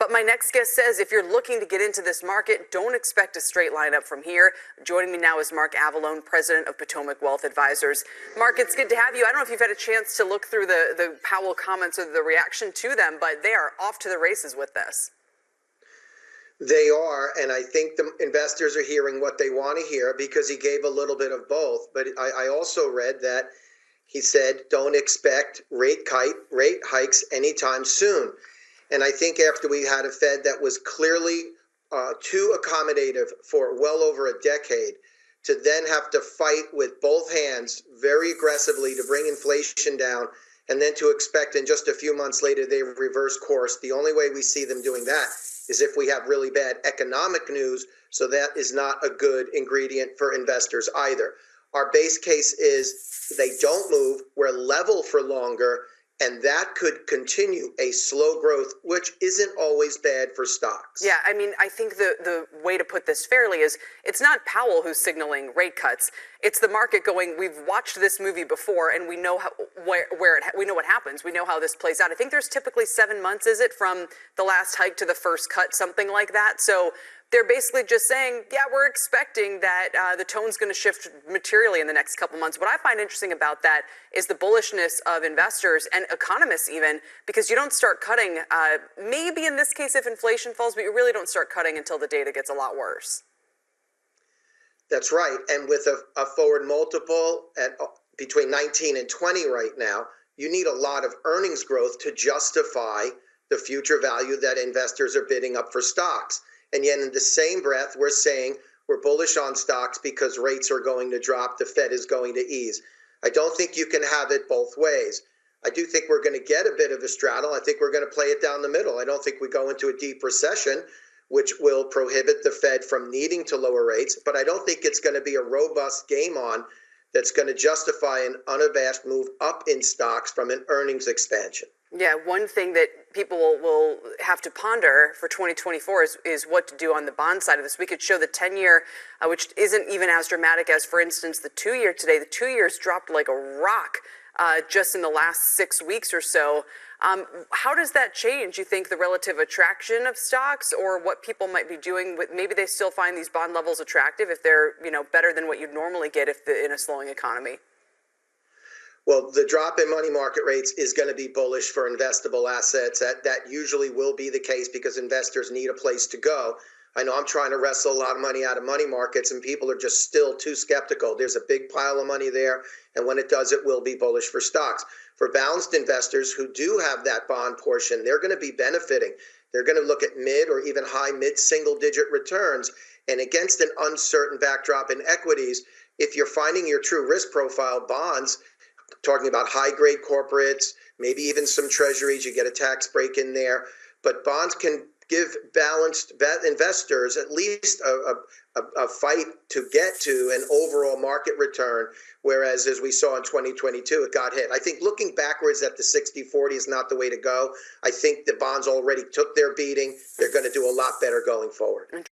But my next guest says if you're looking to get into this market, don't expect a straight line up from here. Joining me now is Mark Avallone, president of Potomac Wealth Advisors. Mark, it's good to have you. I don't know if you've had a chance to look through the Powell comments or the reaction to them, but they are off to the races with this. They are, and I think the investors are hearing what they want to hear because he gave a little bit of both. But I also read that he said don't expect rate hikes anytime soon. And I think after we had a Fed that was clearly too accommodative for well over a decade, to then have to fight with both hands very aggressively to bring inflation down, and then to expect in just a few months later they reverse course. The only way we see them doing that is if we have really bad economic news, so that is not a good ingredient for investors either. Our base case is they don't move, we're level for longer, and that could continue a slow growth, which isn't always bad for stocks. Yeah, I mean, I think the way to put this fairly is it's not Powell who's signaling rate cuts. It's the market going, we've watched this movie before, and we know we know what happens. We know how this plays out. I think there's typically 7 months, is it, from the last hike to the first cut, something like that. So they're basically just saying, yeah, we're expecting that the tone's going to shift materially in the next couple months. What I find interesting about that is the bullishness of investors and economists even, because you don't start cutting, maybe in this case if inflation falls, but you really don't start cutting until the data gets a lot worse. That's right. And with a forward multiple at between 19 and 20 right now, you need a lot of earnings growth to justify the future value that investors are bidding up for stocks. And yet in the same breath, we're saying we're bullish on stocks because rates are going to drop, the Fed is going to ease. I don't think you can have it both ways. I do think we're going to get a bit of a straddle. I think we're going to play it down the middle. I don't think we go into a deep recession, which will prohibit the Fed from needing to lower rates. But I don't think it's going to be a robust game on that's going to justify an unabashed move up in stocks from an earnings expansion. Yeah, one thing that people will have to ponder for 2024 is what to do on the bond side of this. We could show the 10-year, which isn't even as dramatic as, for instance, the 2-year today. The 2 years dropped like a rock just in the last 6 weeks or so. How does that change, you think, the relative attraction of stocks, or what people might be doing? Maybe they still find these bond levels attractive if they're better than what you'd normally get in a slowing economy. Well, the drop in money market rates is going to be bullish for investable assets. That usually will be the case because investors need a place to go. I know I'm trying to wrestle a lot of money out of money markets, and people are just still too skeptical. There's a big pile of money there, and when it does, it will be bullish for stocks. For balanced investors who do have that bond portion, they're going to be benefiting. They're going to look at mid or even high mid-single-digit returns, and against an uncertain backdrop in equities, if you're finding your true risk profile, bonds, talking about high-grade corporates, maybe even some treasuries, you get a tax break in there. But bonds can give balanced investors at least a fight to get to an overall market return, whereas as we saw in 2022, it got hit. I think looking backwards at the 60-40 is not the way to go. I think the bonds already took their beating. They're going to do a lot better going forward.